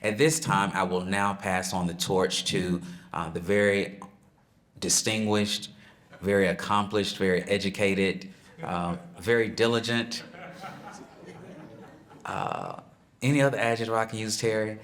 At this time, I will now pass on the torch to the very distinguished, very accomplished, very educated, very diligent. Any other adjective I can use, Terry?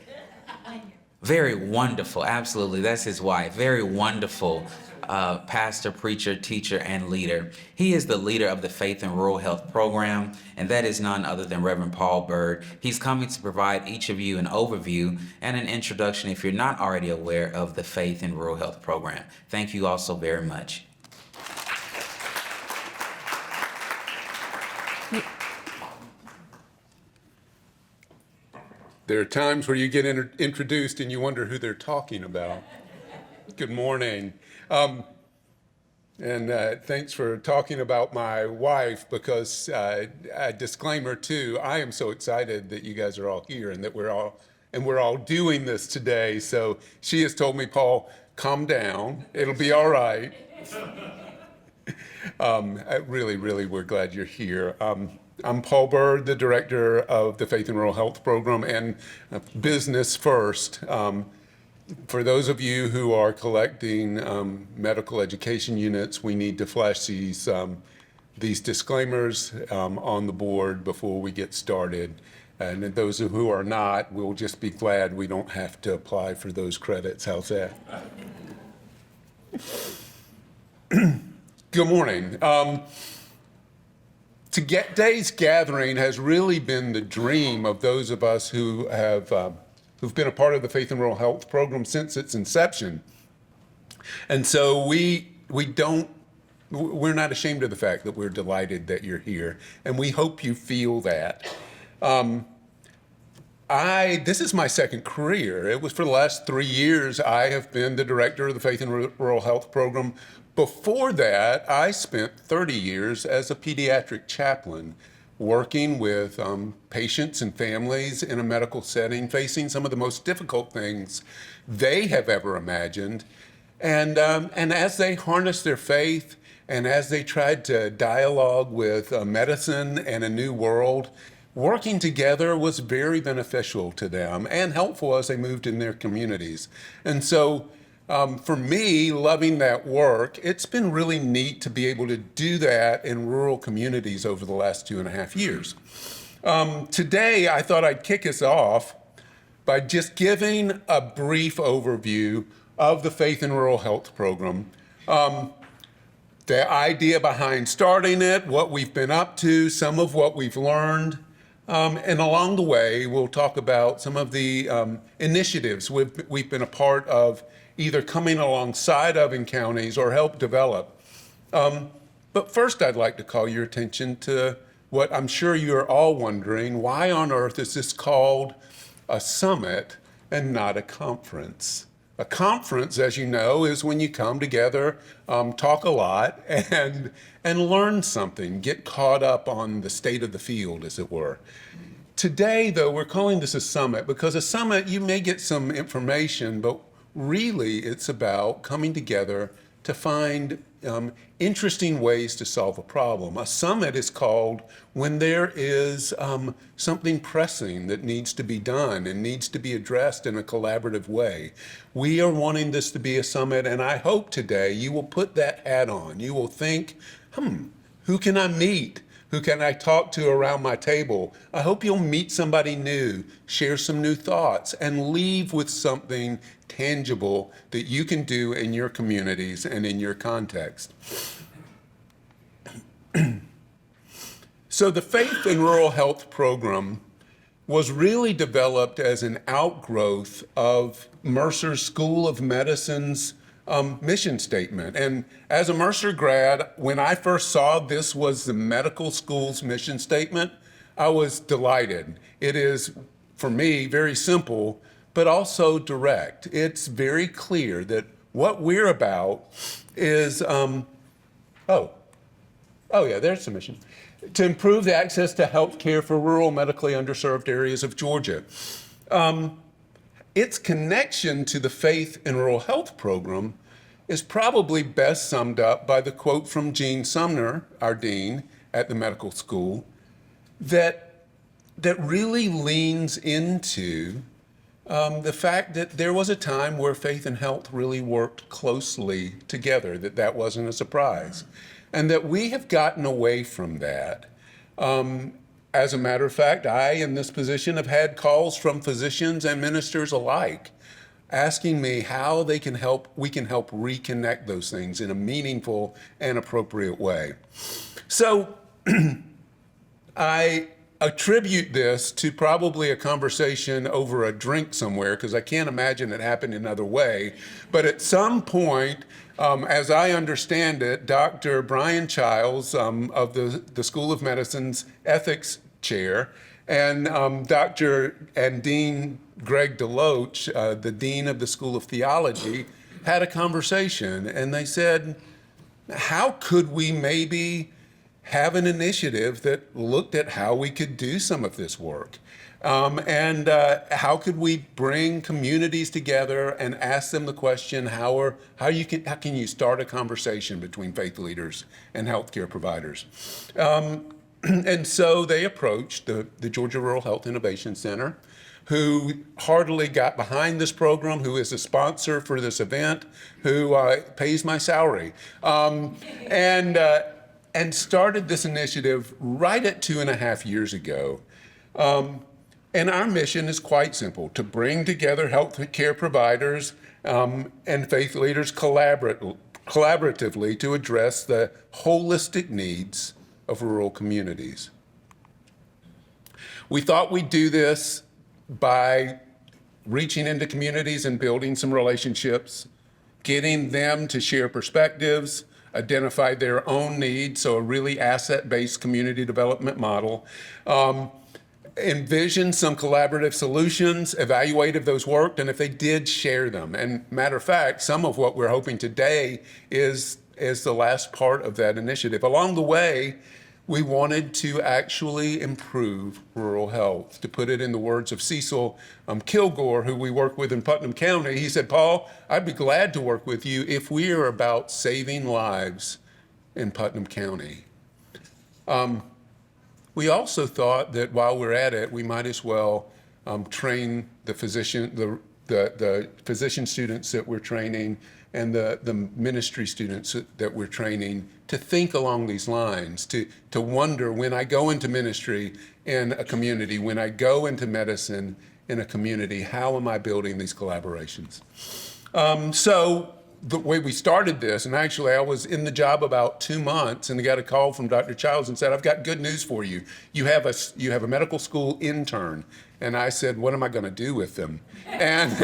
Very wonderful, absolutely. That's his wife. Very wonderful pastor, preacher, teacher, and leader. He is the leader of the Faith and Rural Health Program, and that is none other than Reverend Paul Byrd. He's coming to provide each of you an overview and an introduction if you're not already aware of the Faith and Rural Health Program. Thank you all so very much. There are times where you get introduced and you wonder who they're talking about. Good morning. Thanks for talking about my wife, because a disclaimer too, I am so excited that you guys are all here and that we're all doing this today. So she has told me, Paul, calm down, it'll be all right. Really, we're glad you're here. I'm Paul Byrd, the director of the Faith and Rural Health Program, and business first. For those of you who are collecting medical education units, we need to flash these disclaimers on the board before we get started. And those who are not, we'll just be glad we don't have to apply for those credits. How's that? Good morning. Today's gathering has really been the dream of those of us who've been a part of the Faith and Rural Health Program since its inception. And so we're not ashamed of the fact that we're delighted that you're here, and we hope you feel that. This is my second career. It was for the last 3 years I have been the director of the Faith and Rural Health Program. Before that, I spent 30 years as a pediatric chaplain, working with patients and families in a medical setting, facing some of the most difficult things they have ever imagined. And as they harnessed their faith and as they tried to dialogue with medicine and a new world, working together was very beneficial to them and helpful as they moved in their communities. And so for me, loving that work, it's been really neat to be able to do that in rural communities over the last 2.5 years. Today, I thought I'd kick us off by just giving a brief overview of the Faith and Rural Health Program, the idea behind starting it, what we've been up to, some of what we've learned, and along the way, we'll talk about some of the initiatives we've been a part of, either coming alongside of in counties or help develop. But first, I'd like to call your attention to what I'm sure you're all wondering: why on earth is this called a summit and not a conference? A conference, as you know, is when you come together, talk a lot, and learn something, get caught up on the state of the field, as it were. Today, though, we're calling this a summit because a summit, you may get some information, but really it's about coming together to find interesting ways to solve a problem. A summit is called when there is something pressing that needs to be done and needs to be addressed in a collaborative way. We are wanting this to be a summit, and I hope today you will put that hat on. You will think, who can I meet? Who can I talk to around my table? I hope you'll meet somebody new, share some new thoughts, and leave with something tangible that you can do in your communities and in your context. So the Faith and Rural Health Program was really developed as an outgrowth of Mercer's School of Medicine's mission statement. And as a Mercer grad, when I first saw this was the medical school's mission statement, I was delighted. It is, for me, very simple, but also direct. It's very clear that what we're about is, there's the mission. To improve the access to health care for rural medically underserved areas of Georgia. Its connection to the Faith and Rural Health Program is probably best summed up by the quote from Gene Sumner, our dean at the medical school, that really leans into the fact that there was a time where faith and health really worked closely together, that wasn't a surprise, and that we have gotten away from that. As a matter of fact, I, in this position, have had calls from physicians and ministers alike asking me how we can help reconnect those things in a meaningful and appropriate way. So I attribute this to probably a conversation over a drink somewhere, because I can't imagine it happened another way. But at some point, as I understand it, Dr. Brian Childs of the School of Medicine's ethics chair and Dean Greg DeLoach, the dean of the School of Theology, had a conversation, and they said, how could we maybe have an initiative that looked at how we could do some of this work? And how could we bring communities together and ask them the question, how can you start a conversation between faith leaders and healthcare providers? And so they approached the Georgia Rural Health Innovation Center, who heartily got behind this program, who is a sponsor for this event, who pays my salary, and started this initiative right at 2.5 years ago. And our mission is quite simple: to bring together healthcare providers and faith leaders collaboratively to address the holistic needs of rural communities. We thought we'd do this by reaching into communities and building some relationships, getting them to share perspectives, identify their own needs, so a really asset-based community development model, envision some collaborative solutions, evaluate if those worked, and if they did, share them. And matter of fact, some of what we're hoping today is the last part of that initiative. Along the way, we wanted to actually improve rural health. To put it in the words of Cecil Kilgore, who we work with in Putnam County, he said, "Paul, I'd be glad to work with you if we are about saving lives in Putnam County." We also thought that while we're at it, we might as well train the physician students that we're training and the ministry students that we're training to think along these lines, to wonder, when I go into ministry in a community, when I go into medicine in a community, how am I building these collaborations? So the way we started this, and actually I was in the job about 2 months, and I got a call from Dr. Childs and said, "I've got good news for you. You have a medical school intern." And I said, "What am I going to do with them?" And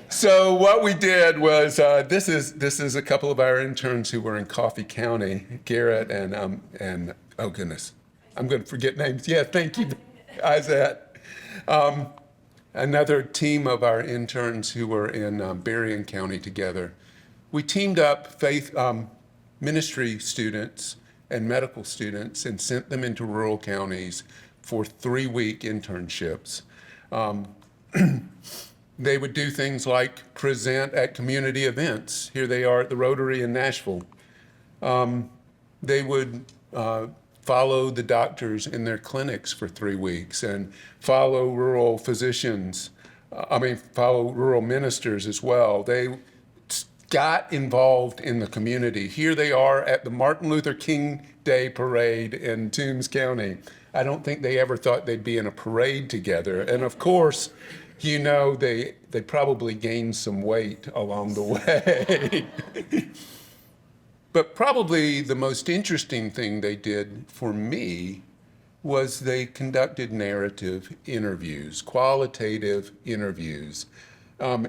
so what we did was, this is a couple of our interns who were in Coffee County, Garrett and oh goodness, I'm going to forget names. Yeah, thank you, Isaac. Another team of our interns who were in Berrien County together. We teamed up faith ministry students and medical students and sent them into rural counties for 3-week internships. They would do things like present at community events. Here they are at the Rotary in Nashville. They would follow the doctors in their clinics for 3 weeks and follow rural ministers as well. They got involved in the community. Here they are at the Martin Luther King Day parade in Toombs County. I don't think they ever thought they'd be in a parade together. And of course, you know, they probably gained some weight along the way. But probably the most interesting thing they did for me was they conducted narrative interviews, qualitative interviews.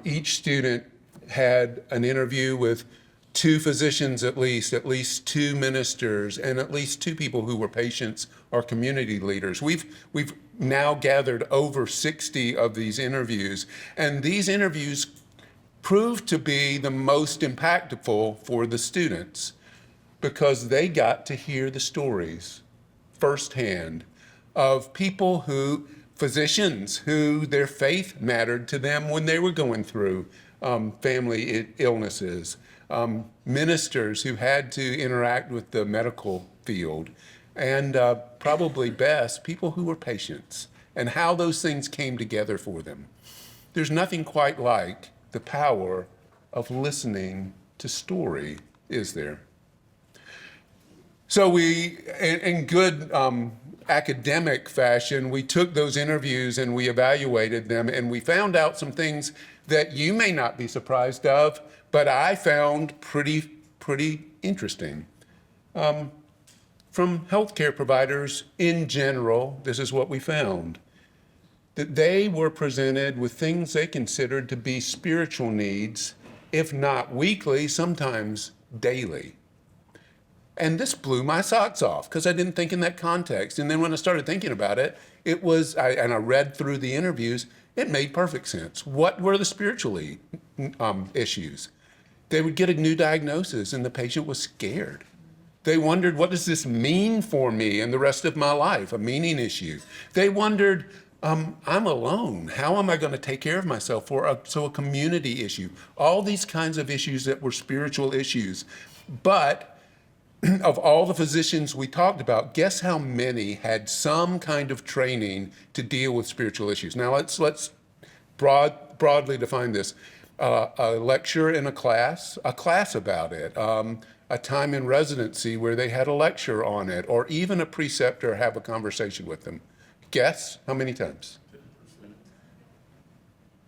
Each student had an interview with 2 physicians at least 2 ministers, and at least 2 people who were patients or community leaders. We've now gathered over 60 of these interviews, and these interviews proved to be the most impactful for the students because they got to hear the stories firsthand of physicians who their faith mattered to them when they were going through family illnesses, ministers who had to interact with the medical field, and probably best, people who were patients and how those things came together for them. There's nothing quite like the power of listening to story, is there? So we, in good academic fashion, we took those interviews and we evaluated them, and we found out some things that you may not be surprised of, but I found pretty interesting. From healthcare providers in general, this is what we found, that they were presented with things they considered to be spiritual needs, if not weekly, sometimes daily. And this blew my socks off because I didn't think in that context. And then when I started thinking about it, and I read through the interviews, it made perfect sense. What were the spiritually issues? They would get a new diagnosis and the patient was scared. They wondered, what does this mean for me and the rest of my life? A meaning issue. They wondered, I'm alone. How am I going to take care of myself? So a community issue. All these kinds of issues that were spiritual issues. But of all the physicians we talked about, guess how many had some kind of training to deal with spiritual issues? Now let's broadly define this. A lecture in a class about it, a time in residency where they had a lecture on it, or even a preceptor have a conversation with them. Guess how many times? 50%.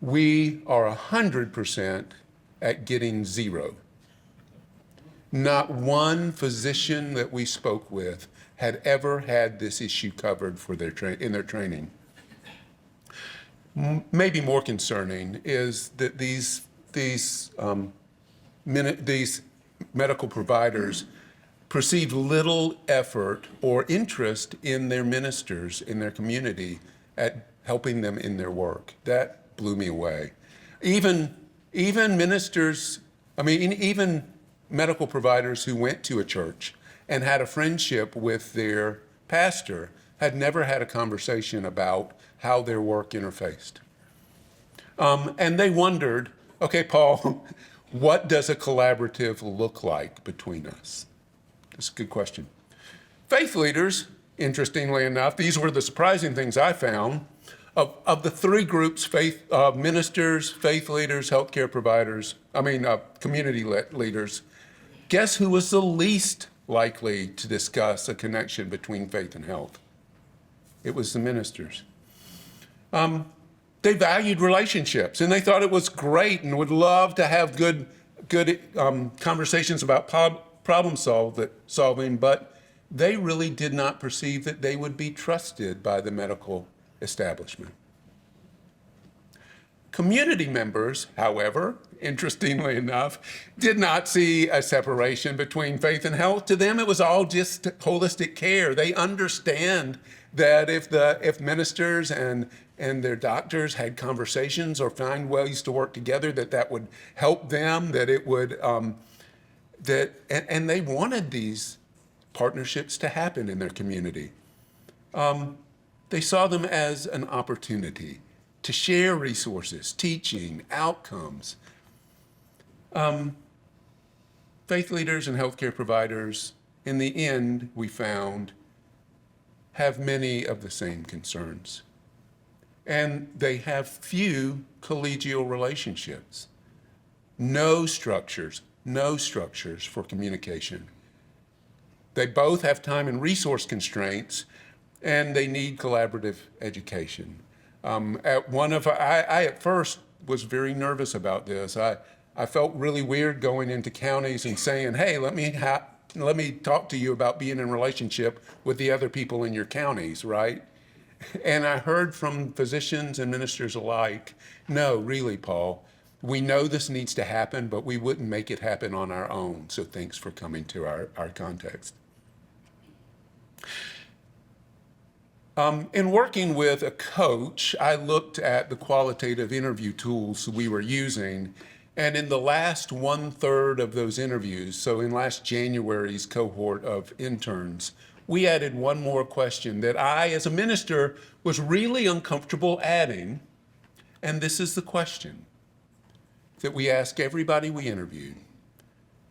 We are 100% at getting zero. Not one physician that we spoke with had ever had this issue covered for in their training. Maybe more concerning is that these medical providers perceive little effort or interest in their ministers in their community at helping them in their work. That blew me away. Even ministers, even medical providers who went to a church and had a friendship with their pastor had never had a conversation about how their work interfaced. And they wondered, okay, Paul, what does a collaborative look like between us? That's a good question. Faith leaders, interestingly enough, these were the surprising things I found. Of the three groups, ministers, faith leaders, healthcare providers, community leaders, guess who was the least likely to discuss a connection between faith and health? It was the ministers. They valued relationships, and they thought it was great and would love to have good conversations about problem solving, but they really did not perceive that they would be trusted by the medical establishment. Community members, however, interestingly enough, did not see a separation between faith and health. To them, it was all just holistic care. They understand that if ministers and their doctors had conversations or find ways to work together, that would help them, that it would, and they wanted these partnerships to happen in their community. They saw them as an opportunity to share resources, teaching, outcomes. Faith leaders and healthcare providers, in the end, we found, have many of the same concerns. And they have few collegial relationships. No structures for communication. They both have time and resource constraints, and they need collaborative education. I at first was very nervous about this. I felt really weird going into counties and saying, hey, let me talk to you about being in relationship with the other people in your counties, right? And I heard from physicians and ministers alike, no, really, Paul, we know this needs to happen, but we wouldn't make it happen on our own. So thanks for coming to our context. In working with a coach, I looked at the qualitative interview tools we were using, and in the last 1/3 of those interviews, so in last January's cohort of interns, we added one more question that I, as a minister, was really uncomfortable adding, and this is the question that we ask everybody we interviewed.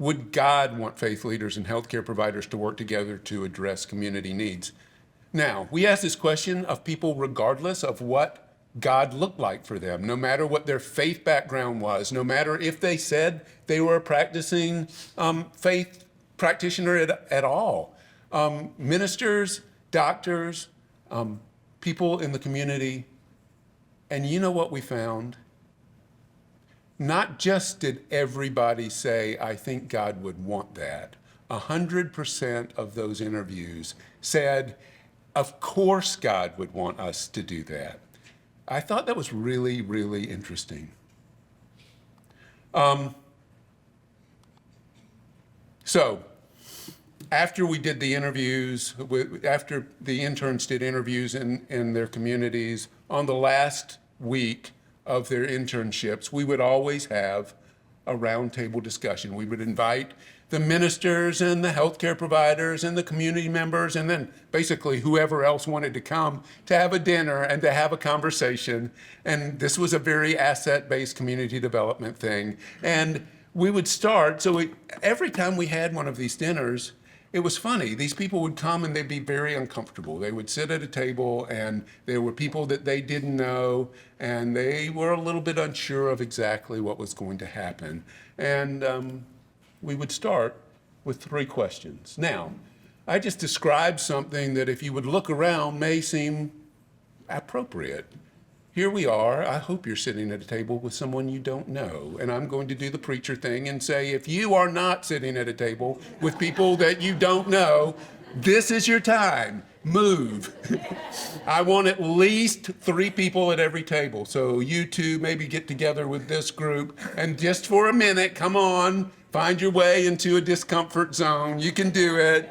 Would God want faith leaders and healthcare providers to work together to address community needs? Now, we ask this question of people regardless of what God looked like for them, no matter what their faith background was, no matter if they said they were a practicing faith practitioner at all. Ministers, doctors, people in the community. And you know what we found? Not just did everybody say, I think God would want that. 100% of those interviews said, of course God would want us to do that. I thought that was really, really interesting. So after we did the interviews, after the interns did interviews in their communities, on the last week of their internships, we would always have a roundtable discussion. We would invite the ministers and the healthcare providers and the community members, and then basically whoever else wanted to come to have a dinner and to have a conversation. And this was a very asset-based community development thing. And we would start, so every time we had one of these dinners, it was funny. These people would come and they'd be very uncomfortable. They would sit at a table and there were people that they didn't know and they were a little bit unsure of exactly what was going to happen. And we would start with 3 questions. Now, I just described something that if you would look around may seem appropriate. Here we are. I hope you're sitting at a table with someone you don't know. And I'm going to do the preacher thing and say, if you are not sitting at a table with people that you don't know, this is your time. Move. I want at least 3 people at every table. So you two maybe get together with this group and just for a minute, come on, find your way into a discomfort zone. You can do it.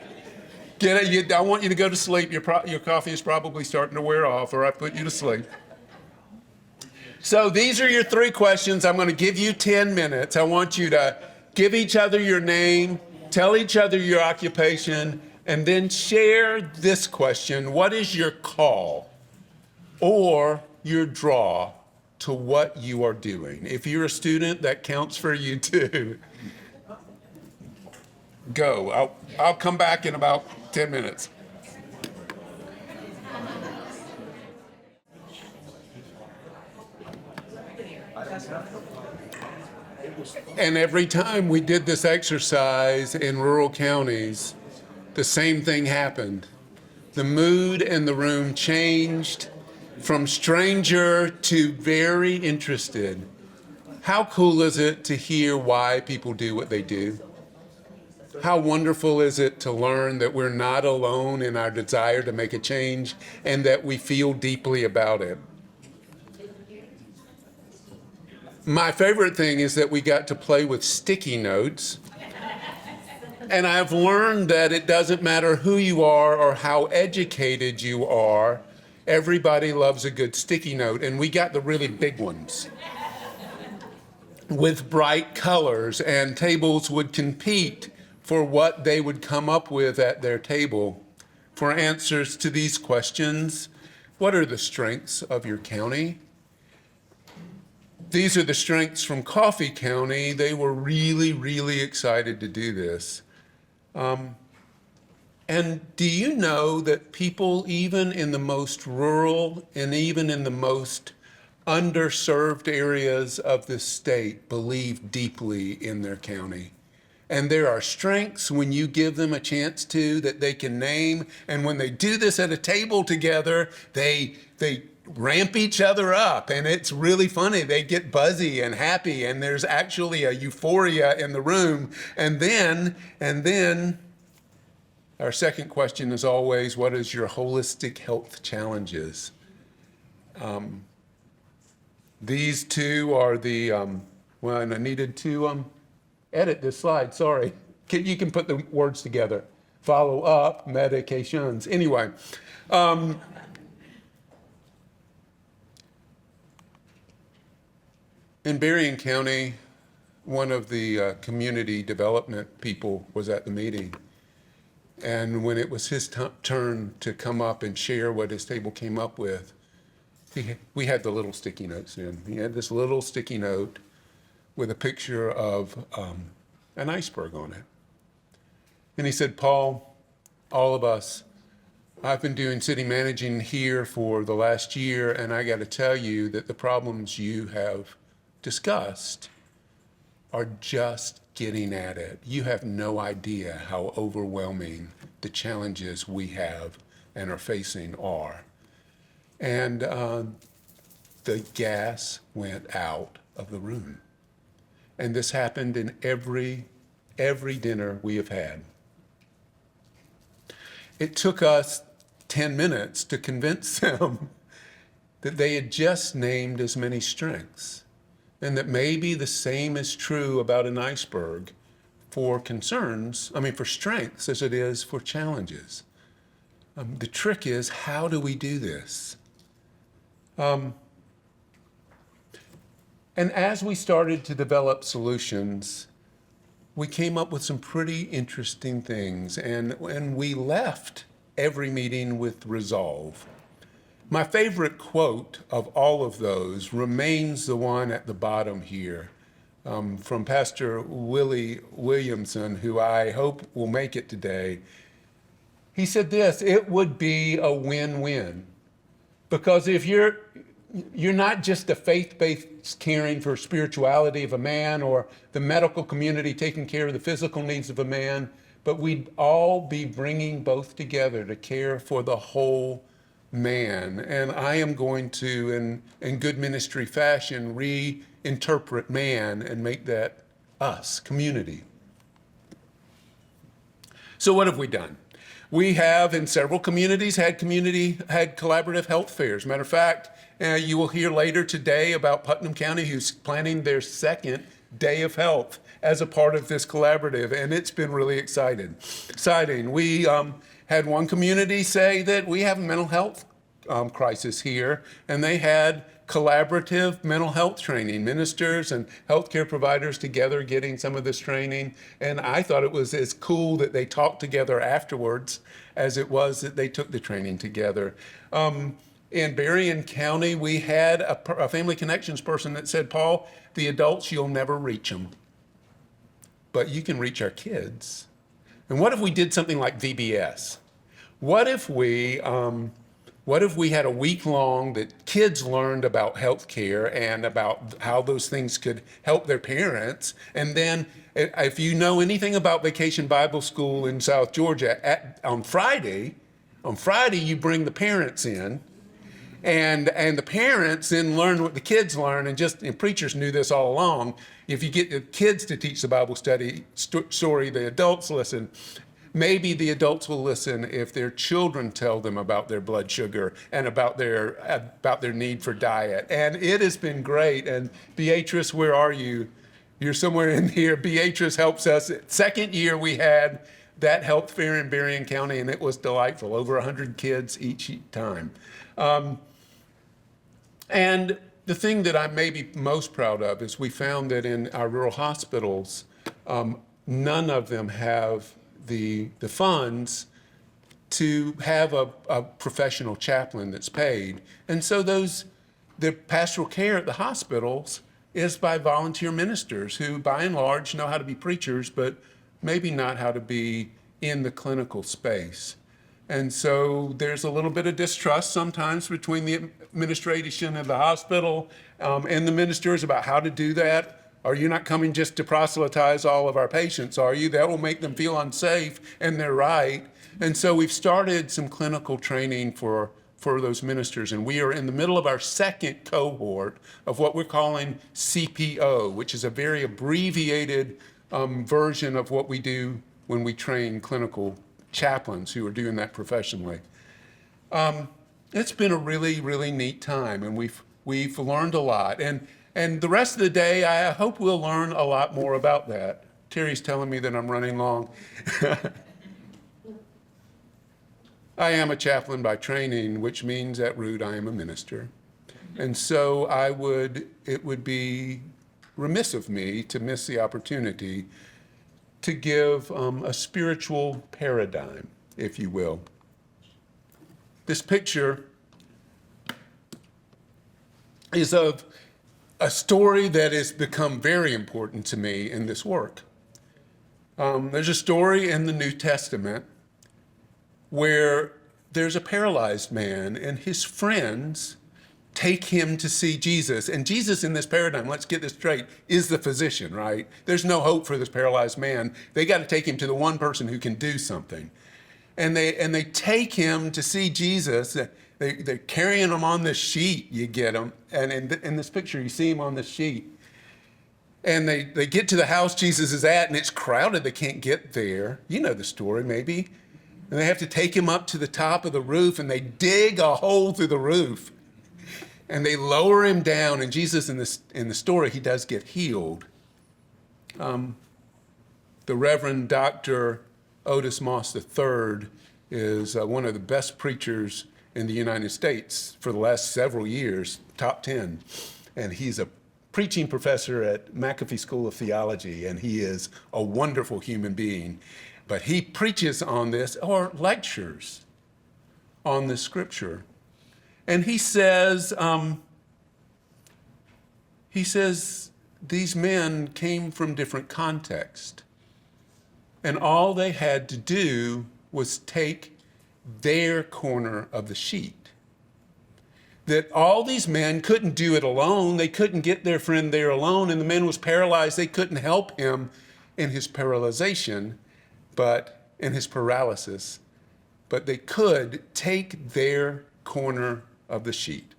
I want you to go to sleep. Your coffee is probably starting to wear off, or I put you to sleep. So these are your 3 questions. I'm going to give you 10 minutes. I want you to give each other your name, tell each other your occupation, and then share this question. What is your call or your draw to what you are doing? If you're a student, that counts for you too. Go. I'll come back in about 10 minutes. And every time we did this exercise in rural counties, the same thing happened. The mood in the room changed from stranger to very interested. How cool is it to hear why people do what they do? How wonderful is it to learn that we're not alone in our desire to make a change and that we feel deeply about it? My favorite thing is that we got to play with sticky notes. And I've learned that it doesn't matter who you are or how educated you are, everybody loves a good sticky note. And we got the really big ones with bright colors, and tables would compete for what they would come up with at their table for answers to these questions. What are the strengths of your county? These are the strengths from Coffee County. They were really, really excited to do this. And do you know that people, even in the most rural and even in the most underserved areas of this state, believe deeply in their county? And there are strengths when you give them a chance to that they can name. And when they do this at a table together, they ramp each other up, and it's really funny. They get buzzy and happy, and there's actually a euphoria in the room. And then our second question is always, what is your holistic health challenges? These 2 are the, well, and I needed to edit this slide, sorry. You can put the words together. Follow up, medications. Anyway. In Berrien County, one of the community development people was at the meeting. And when it was his turn to come up and share what his table came up with, we had the little sticky notes in. He had this little sticky note with a picture of an iceberg on it. And he said, Paul, all of us I've been doing city managing here for the last year, and I got to tell you that the problems you have discussed are just getting at it. You have no idea how overwhelming the challenges we have and are facing are. And the gas went out of the room. And this happened in every dinner we have had. It took us 10 minutes to convince them that they had just named as many strengths, and that maybe the same is true about an iceberg for for strengths as it is for challenges. The trick is, how do we do this? And as we started to develop solutions, we came up with some pretty interesting things, and we left every meeting with resolve. My favorite quote of all of those remains the one at the bottom here, from Pastor Willie Williamson, who I hope will make it today. He said this: it would be a win-win, because if you're not just the faith-based caring for spirituality of a man, or the medical community taking care of the physical needs of a man, but we'd all be bringing both together to care for the whole man. And I am going to, in good ministry fashion, reinterpret man and make that us, community. So what have we done? We have, in several communities, had collaborative health fairs. Matter of fact, you will hear later today about Putnam County, who's planning their second Day of Health as a part of this collaborative, and it's been really exciting. We had one community say that we have a mental health crisis here, and they had collaborative mental health training, ministers and healthcare providers together getting some of this training. And I thought it was as cool that they talked together afterwards as it was that they took the training together. In Berrien County, we had a family connections person that said, Paul, the adults, you'll never reach them, but you can reach our kids. And what if we did something like VBS? What if we had a week long that kids learned about healthcare and about how those things could help their parents? And then if you know anything about Vacation Bible School in South Georgia, on Friday you bring the parents in, and the parents then learn what the kids learn, and preachers knew this all along. If you get the kids to teach the Bible story, the adults listen. Maybe the adults will listen if their children tell them about their blood sugar and about their need for diet. And it has been great. And Beatrice, where are you? You're somewhere in here. Beatrice helps us. Second year we had that health fair in Berrien County, and it was delightful. Over 100 kids each time. And the thing that I'm maybe most proud of is we found that in our rural hospitals, none of them have the funds to have a professional chaplain that's paid. And so the pastoral care at the hospitals is by volunteer ministers who, by and large, know how to be preachers, but maybe not how to be in the clinical space. And so there's a little bit of distrust sometimes between the administration of the hospital and the ministers about how to do that. Are you not coming just to proselytize all of our patients, are you? That will make them feel unsafe, and they're right. And so we've started some clinical training for those ministers, and we are in the middle of our second cohort of what we're calling CPO, which is a very abbreviated version of what we do when we train clinical chaplains who are doing that professionally. It's been a really, really neat time, and we've learned a lot. And the rest of the day, I hope we'll learn a lot more about that. Terry's telling me that I'm running long. I am a chaplain by training, which means at root I am a minister. And so it would be remiss of me to miss the opportunity to give a spiritual paradigm, if you will. This picture is of a story that has become very important to me in this work. There's a story in the New Testament where there's a paralyzed man, and his friends take him to see Jesus. And Jesus in this paradigm, let's get this straight, is the physician, right? There's no hope for this paralyzed man. They got to take him to the one person who can do something. And they take him to see Jesus. They're carrying him on this sheet, you get him. And in this picture, you see him on this sheet. And they get to the house Jesus is at, and it's crowded. They can't get there. You know the story, maybe. And they have to take him up to the top of the roof, and they dig a hole through the roof. And they lower him down, and Jesus, in the story, he does get healed. The Reverend Dr. Otis Moss III is one of the best preachers in the United States for the last several years, top 10. And he's a preaching professor at McAfee School of Theology, and he is a wonderful human being. But he preaches on this, or lectures on this scripture. And he says these men came from different contexts. And all they had to do was take their corner of the sheet. That all these men couldn't do it alone. They couldn't get their friend there alone. And the man was paralyzed. They couldn't help him in his paralyzation, but in his paralysis. But they could take their corner of the sheet.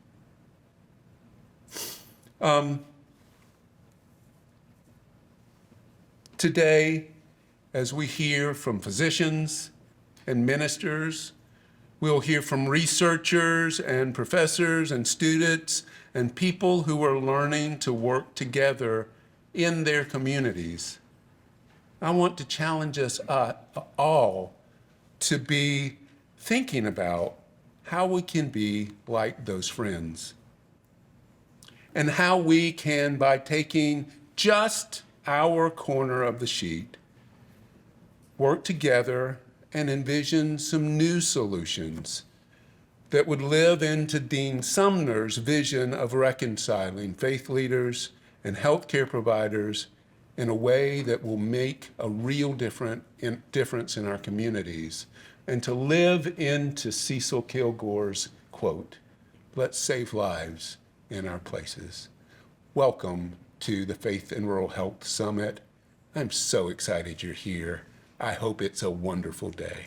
Today, as we hear from physicians and ministers, we'll hear from researchers and professors and students and people who are learning to work together in their communities. I want to challenge us all to be thinking about how we can be like those friends, and how we can, by taking just our corner of the sheet, work together and envision some new solutions that would live into Dean Sumner's vision of reconciling faith leaders and healthcare providers in a way that will make a real difference in our communities, and to live into Cecil Kilgore's quote, "Let's save lives in our places." Welcome to the Faith in Rural Health Summit. I'm so excited you're here. I hope it's a wonderful day.